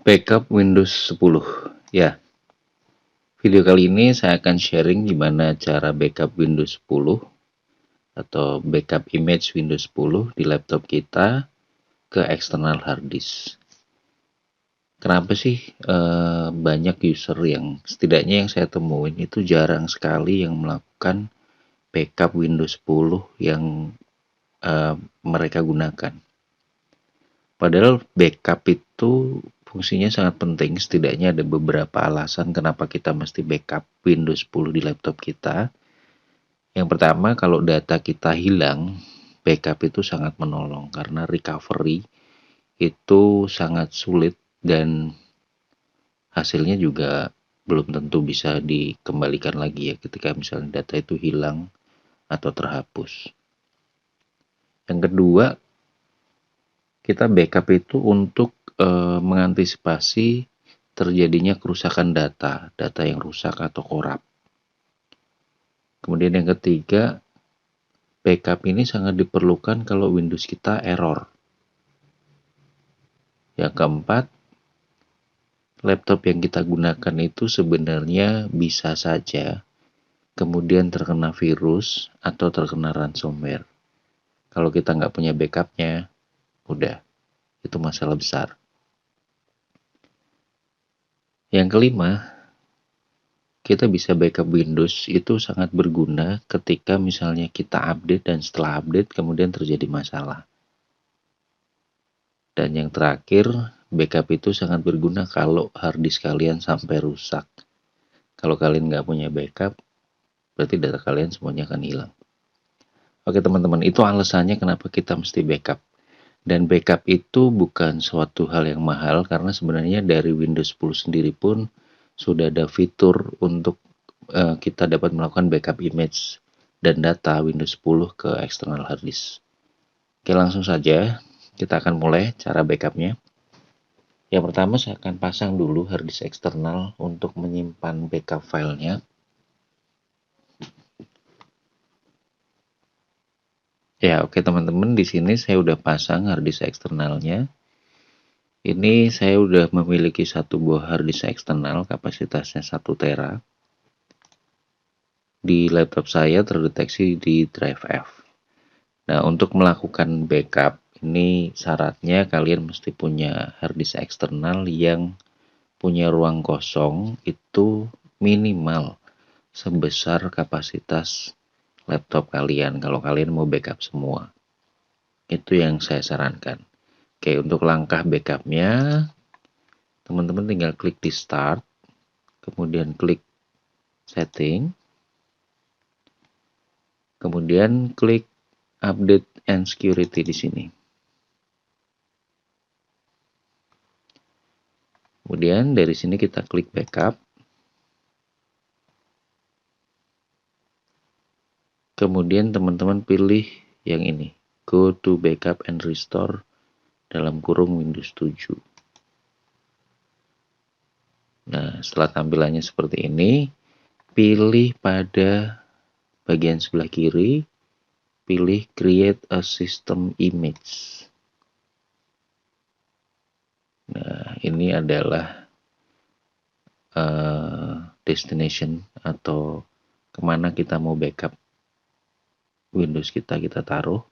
Backup Windows 10. Ya, video kali ini saya akan sharing gimana cara backup Windows 10 atau backup image Windows 10 di laptop kita ke external hard disk. Kenapa sih banyak user yang setidaknya yang saya temuin itu jarang sekali yang melakukan backup Windows 10 yang mereka gunakan. Padahal backup itu fungsinya sangat penting, setidaknya ada beberapa alasan kenapa kita mesti backup Windows 10 di laptop kita. Yang pertama, kalau data kita hilang, backup itu sangat menolong karena recovery itu sangat sulit dan hasilnya juga belum tentu bisa dikembalikan lagi ya ketika misalnya data itu hilang atau terhapus. Yang kedua, kita backup itu untuk mengantisipasi terjadinya kerusakan data yang rusak atau korup. Kemudian yang ketiga, backup ini sangat diperlukan kalau Windows kita error. Yang keempat, laptop yang kita gunakan itu sebenarnya bisa saja kemudian terkena virus atau terkena ransomware. Kalau kita nggak punya backupnya, udah, itu masalah besar. Yang kelima, kita bisa backup Windows itu sangat berguna ketika misalnya kita update dan setelah update kemudian terjadi masalah. Dan yang terakhir, backup itu sangat berguna kalau hard disk kalian sampai rusak. Kalau kalian nggak punya backup, berarti data kalian semuanya akan hilang. Oke teman-teman, itu alasannya kenapa kita mesti backup. Dan backup itu bukan suatu hal yang mahal karena sebenarnya dari Windows 10 sendiri pun sudah ada fitur untuk kita dapat melakukan backup image dan data Windows 10 ke external hard disk. Oke, langsung saja kita akan mulai cara backupnya. Yang pertama, saya akan pasang dulu hard disk eksternal untuk menyimpan backup filenya. Ya, oke teman-teman, di sini saya udah pasang hard disk eksternalnya. Ini saya udah memiliki satu buah hard disk eksternal kapasitasnya 1 tera. Di laptop saya terdeteksi di drive F. Nah, untuk melakukan backup, ini syaratnya kalian mesti punya hard disk eksternal yang punya ruang kosong itu minimal sebesar kapasitas laptop kalian kalau kalian mau backup semua. Itu yang saya sarankan. Oke, untuk langkah backupnya, teman-teman tinggal klik di start, kemudian klik setting, kemudian klik update and security di sini. Kemudian dari sini kita klik backup. Kemudian teman-teman pilih yang ini, go to backup and restore dalam kurung Windows 7. Nah, setelah tampilannya seperti ini, pilih pada bagian sebelah kiri, pilih create a system image. Nah, ini adalah destination atau kemana kita mau backup Windows kita taruh.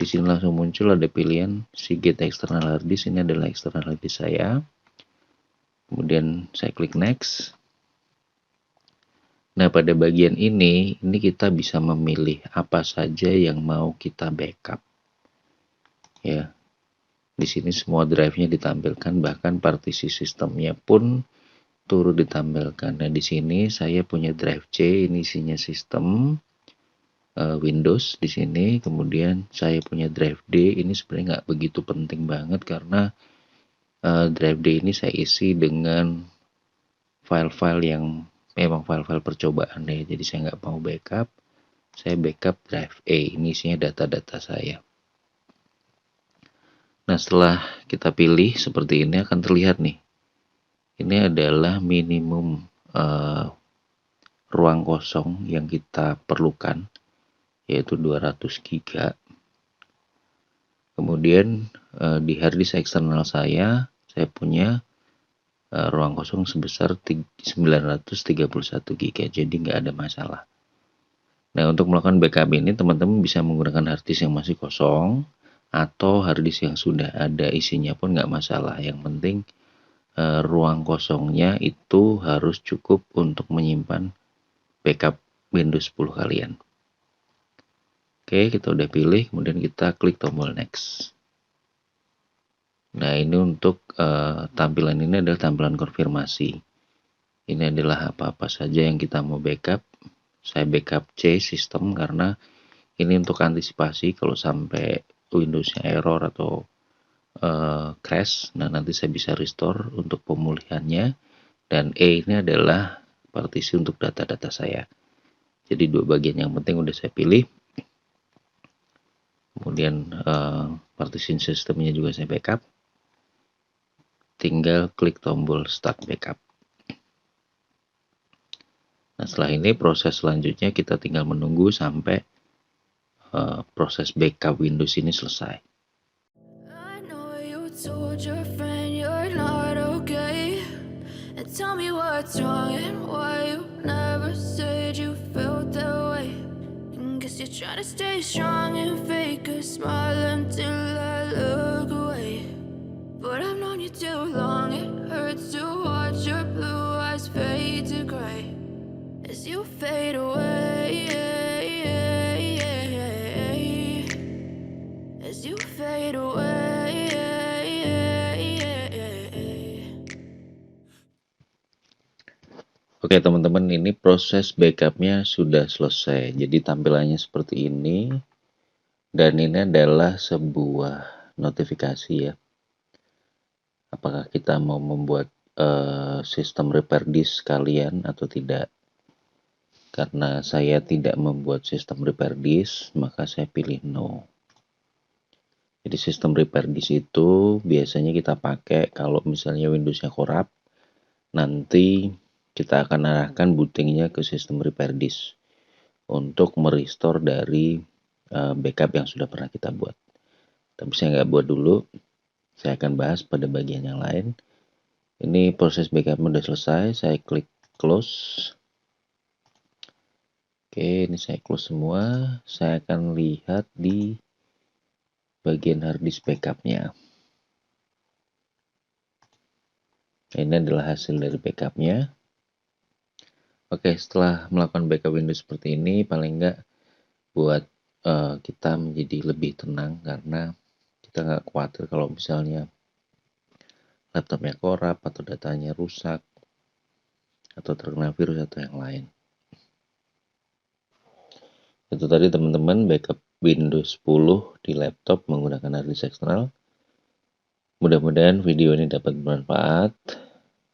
Di sini langsung muncul ada pilihan Seagate external hard disk. Ini adalah external hard disk saya. Kemudian saya klik next. Nah, pada bagian ini kita bisa memilih apa saja yang mau kita backup. Ya. Di sini semua drive-nya ditampilkan, bahkan partisi sistemnya pun turut ditampilkan. Nah, di sini saya punya drive C, ini isinya sistem Windows di sini. Kemudian saya punya drive D, ini sebenarnya nggak begitu penting banget karena drive D ini saya isi dengan file-file yang memang file-file percobaan ya. Jadi saya nggak mau backup, saya backup drive A, ini isinya data-data saya. Nah, setelah kita pilih seperti ini akan terlihat nih. Ini adalah minimum ruang kosong yang kita perlukan, yaitu 200 GB. Kemudian di hard disk eksternal saya punya ruang kosong sebesar 931 GB, jadi nggak ada masalah. Nah, untuk melakukan backup ini teman-teman bisa menggunakan harddisk yang masih kosong atau harddisk yang sudah ada isinya pun nggak masalah. Yang penting ruang kosongnya itu harus cukup untuk menyimpan backup Windows 10 kalian. Oke, kita udah pilih, kemudian kita klik tombol next. Nah, ini untuk tampilan ini adalah tampilan konfirmasi. Ini adalah apa-apa saja yang kita mau backup. Saya backup C sistem karena ini untuk antisipasi kalau sampai Windows-nya error atau crash. Nah, nanti saya bisa restore untuk pemulihannya. Dan E ini adalah partisi untuk data-data saya. Jadi dua bagian yang penting udah saya pilih. Kemudian partition sistemnya juga saya backup. Tinggal klik tombol start backup. Nah, setelah ini proses selanjutnya kita tinggal menunggu sampai proses backup Windows ini selesai. I know you told your friend you're not okay, and tell me what's wrong and why you never said you felt that way. And guess you're trying to stay strong and fake a smile until I look away. But I've known you too long, it hurts to watch your blue eyes fade to gray as you fade away, as you fade away. Oke teman-teman, ini proses backupnya sudah selesai. Jadi tampilannya seperti ini. Dan ini adalah sebuah notifikasi ya. Apakah kita mau membuat sistem repair disk kalian atau tidak. Karena saya tidak membuat sistem repair disk, maka saya pilih no. Jadi sistem repair disk itu biasanya kita pakai kalau misalnya Windows-nya korup. Nanti kita akan arahkan bootingnya ke sistem repair disk untuk merestore dari backup yang sudah pernah kita buat. Tapi saya nggak buat dulu, saya akan bahas pada bagian yang lain. Ini proses backup sudah selesai, saya klik close. Oke, ini saya close semua. Saya akan lihat di bagian harddisk backupnya. Ini adalah hasil dari backupnya. Oke, setelah melakukan backup Windows seperti ini, paling nggak buat kita menjadi lebih tenang karena kita nggak khawatir kalau misalnya laptopnya korup atau datanya rusak atau terkena virus atau yang lain. Itu tadi teman-teman backup Windows 10 di laptop menggunakan harddisk eksternal. Mudah-mudahan video ini dapat bermanfaat.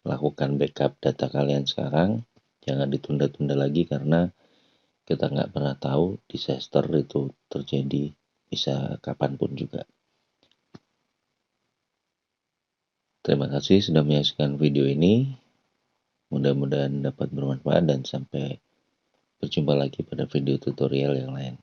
Lakukan backup data kalian sekarang. Jangan ditunda-tunda lagi karena kita nggak pernah tahu disaster itu terjadi bisa kapanpun juga. Terima kasih sudah menyaksikan video ini. Mudah-mudahan dapat bermanfaat dan sampai berjumpa lagi pada video tutorial yang lain.